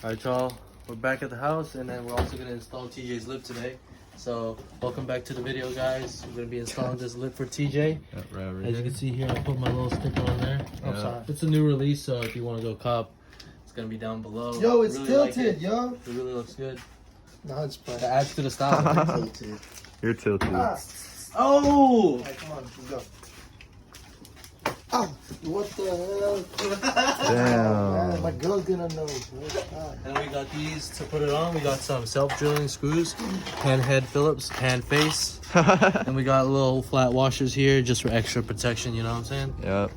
Alright, y'all, we're back at the house, and then we're also going to install TJ's lip today. So, welcome back to the video, guys. We're going to be installing this lip for TJ. As you can see here, I put my little sticker on there. It's a new release, so if you want to go cop, it's going to be down below. Yo, it's really tilted, yo. It really looks good. No, it's fine. It adds to the style. Tilted. You're tilted. Oh! Alright, come on, let's go. Oh, what the hell? Damn. Man, my girl's gonna know. And we got these to put it on. We got some self-drilling screws, hand head Phillips, hand face. And we got little flat washers here just for extra protection, you know what I'm saying? Yep.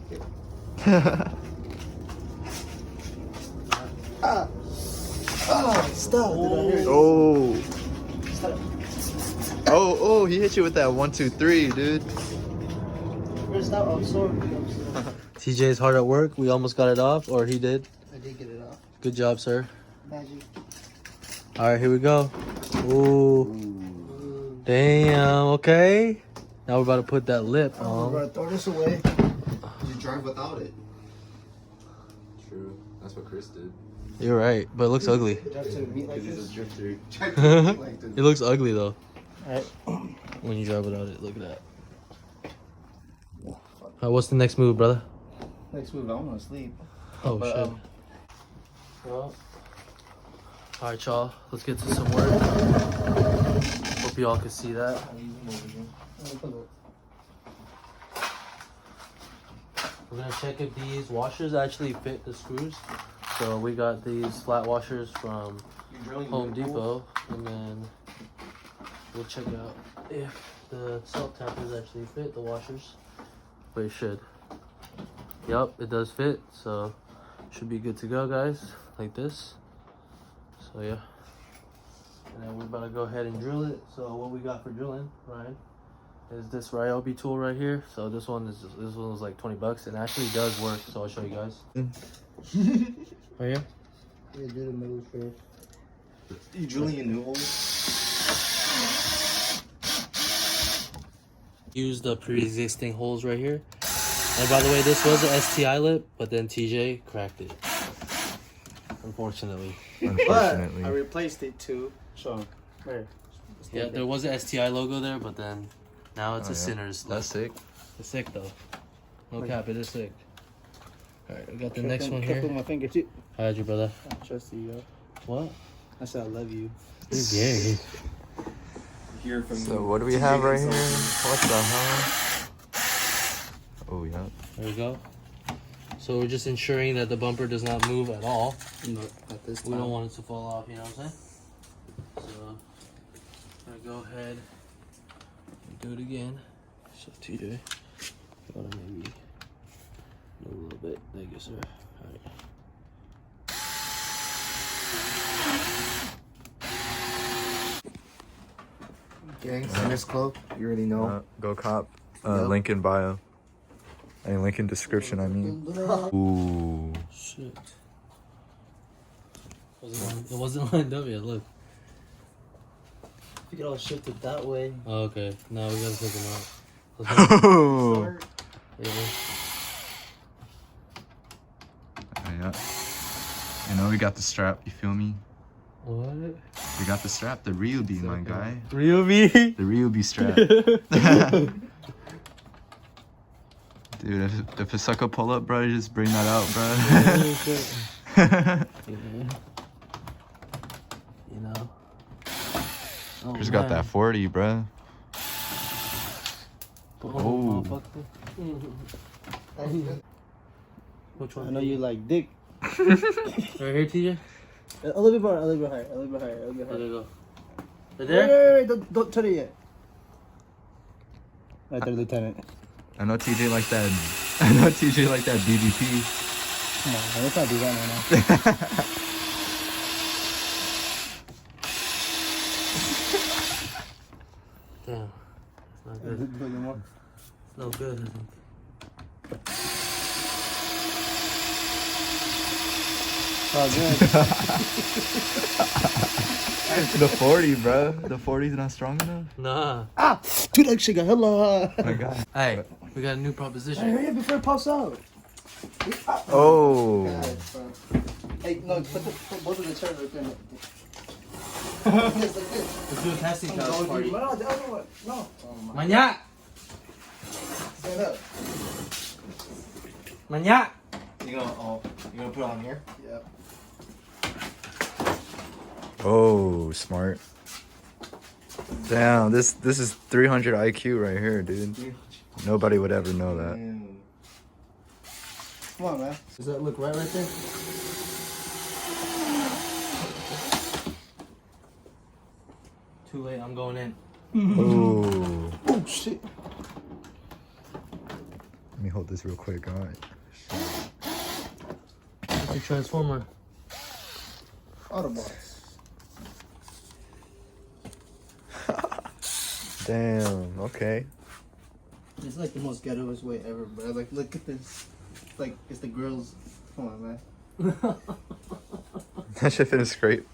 Stop. Oh. Oh, he hit you with that 1, 2, 3, dude. Where's that? I'm sorry. TJ's hard at work. We almost got it off, or he did. I did get it off. Good job, sir. Magic. All right, here we go. Ooh. Damn, okay. Now we're about to put that lip We're on. gonna throw this away. You drive without it. True. That's what Chris did. You're right, but it looks ugly. Drive to the meat like He's this. a drifter. It looks ugly, though. Alright. When you drive without it, look at that. What's the next move, brother? Next move, I wanna sleep. Oh, shit. Well, alright, y'all. Let's get to some work. Hope y'all can see that. We're gonna check if these washers actually fit the screws. So we got these flat washers from Home Depot, and then we'll check out if the self tappers actually fit the washers. But it should. Yup, it does fit, so should be good to go, guys, like this. So yeah, and then we're about to go ahead and drill it. So what we got for drilling, Ryan, is this Ryobi tool right here. So this one was like 20 bucks, and actually does work. So I'll show you guys. Right here. Yeah, do the middle first. You drilling a new hole? Use the pre-existing holes right here. And by the way, this was an STI lip, but then TJ cracked it. Unfortunately. But I replaced it too. So, there. Yeah, there was an STI logo there, but then now it's a Sinners. That's sick. It's sick though. No cap, it is sick. Alright, we got the next one Put here. my finger too. How'd you, brother? I trust you, yo. What? I said I love you. You're gay. Hear from So what do we have right here? What the hell? Oh, yeah. There we go. So we're just ensuring that the bumper does not move at all. No, at this We time. don't want it to fall off, you know what I'm saying? So, I'm gonna go ahead and do it again. So, TJ, gotta maybe move a little bit. Thank you, sir. Alright. Gang, Sinners Club. You already know. Go cop. Yep. Link in bio. And link in description, I mean. Ooh. Shit. It wasn't lined up yet, look. You get all shifted that way. Oh, okay. Now we gotta take them out. Oh. Yeah. Yeah. You know, we got the strap, you feel me? What? We got the strap, the Ryobi, my guy. Ryobi? The Ryobi strap. Dude, if a sucker pull up, bro, just bring that out, bro. You know? Oh, Just got that 40, bro. Oh. Which one? I know you like dick. Right here, TJ? A little bit more, a little bit higher, a little bit higher, a little bit There higher. you go. Right there? Wait, don't turn it yet. Right there, Lieutenant. I know TJ like that. I know TJ like that BBP. Come on, man, let's not do that right now. Damn. It's not good. It's no good, I think. Oh, good. The 40, bro. The 40's not strong enough. Nah. Ah! Dude, that shit got hella. Oh my god. Hey, we got a new proposition. Hurry up before it pops out. Oh. Hey, no, put both of the chairs right there. Like this, like this. Let's do a casting couch party. No, the other one. No. Mañana. Stand up. Mañana. You gonna put it on here? Yep. Oh, smart. Damn, this is 300 IQ right here, dude. Nobody would ever know that. Damn. Come on, man. Does that look right there? Too late. I'm going in. Oh. Oh, shit. Let me hold this real quick, alright. It's a transformer. Autobots. Damn, okay. It's like the most ghettoest way ever, bro. Like, look at this. Like, it's the girls. Come on, man. That shit fit a scrape.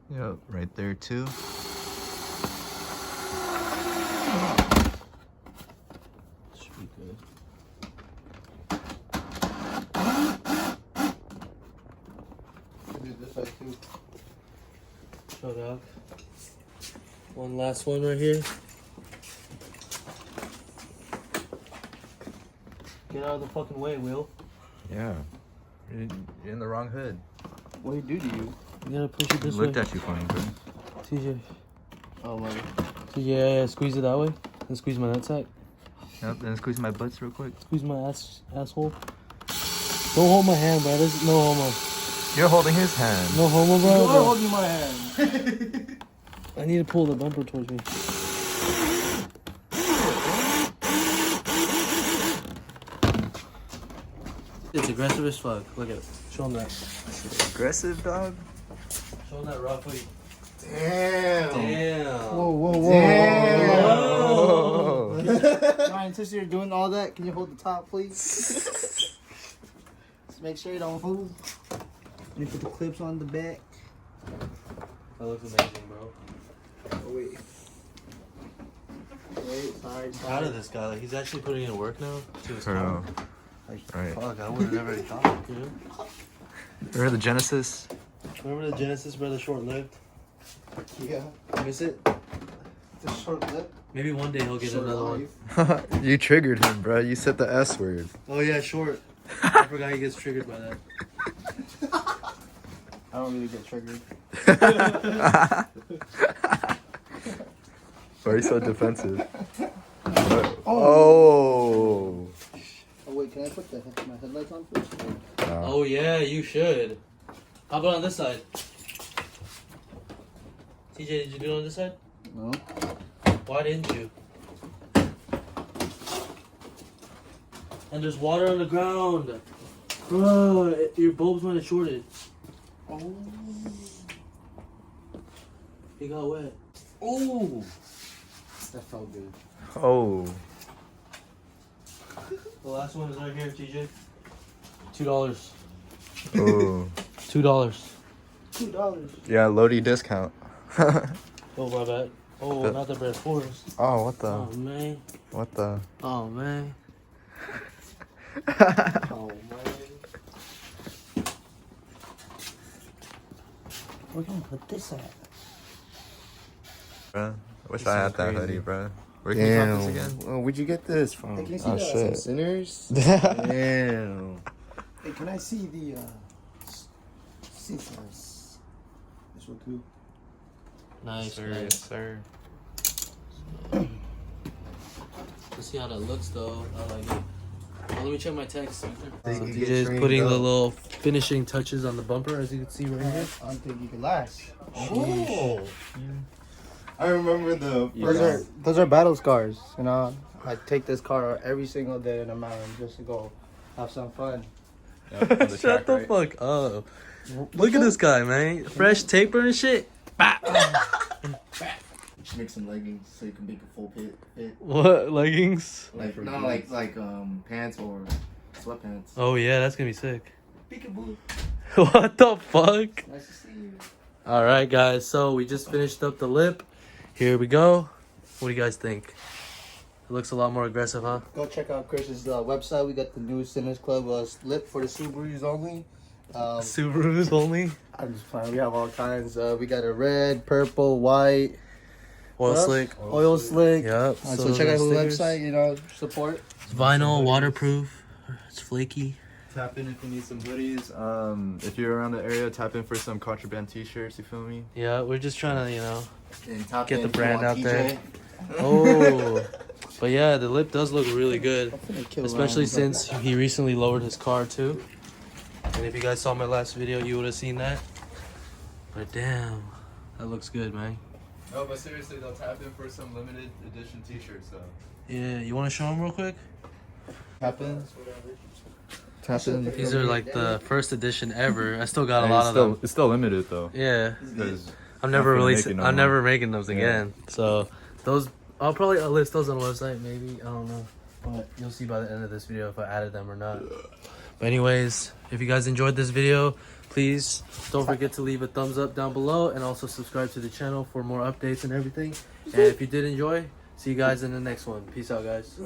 Yep, right there too. Should be good. Do this side too. Shut up. One last one right here. Get out of the fucking way, Will. Yeah. You're in the wrong hood. What do you do to you? You gotta push it this way. Looked at you funny, bro. TJ. Oh, my. TJ, yeah, squeeze it that way. And squeeze my nutsack. Yep, then squeeze my butts real quick. Squeeze my asshole. Don't hold my hand, bro. This is no homo. You're holding his hand. No homo, bro. You are bro. holding my hand. I need to pull the bumper towards me. It's aggressive as fuck. Look at it. Show him that. Aggressive, dog. Show him that raw footy. Damn. Damn. Whoa, whoa, whoa. Oh. Ryan, since you're doing all that, can you hold the top, please? Just make sure you don't move. And you put the clips on the back. That looks amazing, bro. Oh, wait. Wait, sorry. Proud of this guy. Like, he's actually putting in work now to his car. Bro. Like, Right. fuck, I would have never thought, dude. Remember the Genesis? Remember the Genesis, brother, short-lived? Yeah. Miss it? The short lip. Maybe one day he'll get Short another one. life. You triggered him, bro. You said the S word. Oh, yeah, short. I forgot he gets triggered by that. I don't really get triggered. Why are you so defensive? Oh. Oh. Oh, wait, can I put my headlights on first? No. Oh, yeah, you should. How about on this side? TJ, did you do it on this side? No. Why didn't you? And there's water on the ground. Bro, your bulbs might have shorted. Oh. It got wet. Oh! That felt good. Oh. The last one is right here, TJ. $2. Oh. $2. $2. Yeah, Lodi discount. Oh, my bad. Oh, not the bread force. Oh, what the? Oh, man. What the? Oh, man. Oh, man. Where can I put this at? Bruh, I wish This I is had that crazy. hoodie, bro. Where can you pop this again? Oh, where'd you get this from? Hey, can you see Oh, that? shit. Sinners? Damn. Hey, can I see the scissors? This one too. Nice, Sir, man. yes, sir. Let's see how that looks, though. I like it. Well, let me check my text. So Think you DJ get is trained putting up. the little finishing touches on the bumper, as you can see right here. I don't think you can last. Oh. I remember the Those are battle scars. You know, I take this car every single day in the mountain just to go have some fun. Shut the fuck up. Look at this guy, man. Fresh taper and shit. Bah. Should make some leggings so you can make a full fit. What? Leggings? Like not like pants or sweatpants. Oh, yeah, that's gonna be sick. Peekaboo. What the fuck? Nice to see you. Alright, guys, so we just finished up the lip. Here we go. What do you guys think? It looks a lot more aggressive, huh? Go check out Chris's website. We got the new Sinners Club lip for the Subarus only. Subarus only. I'm just playing. We have all kinds. We got a red, purple, white. Oil What else? slick. Oil slick. Yep. So check out the website. You know, support. It's vinyl, waterproof. It's flaky. Tap in if you need some hoodies. If you're around the area, tap in for some contraband t-shirts, you feel me? Yeah, we're just trying to, you know, And top get the end, brand you want out there. TJ. Oh. But yeah, the lip does look really good. I'm finna kill Especially Ryan. since he recently lowered his car too. And if you guys saw my last video, you would have seen that. But damn, that looks good, man. No, but seriously, they'll tap in for some limited edition t-shirts, so. Yeah, you want to show him real quick? Tap in. Tap in. These are like the first edition ever. I still got a Hey, lot it's of still, them. It's still limited though. Yeah, 'Cause I'm never not gonna make releasing. it no I'm more. never making those Yeah. again. So those, I'll probably list those on the website. Maybe, I don't know, but you'll see by the end of this video if I added them or not. But anyways, if you guys enjoyed this video, please don't forget to leave a thumbs up down below and also subscribe to the channel for more updates and everything. And if you did enjoy, see you guys in the next one. Peace out, guys.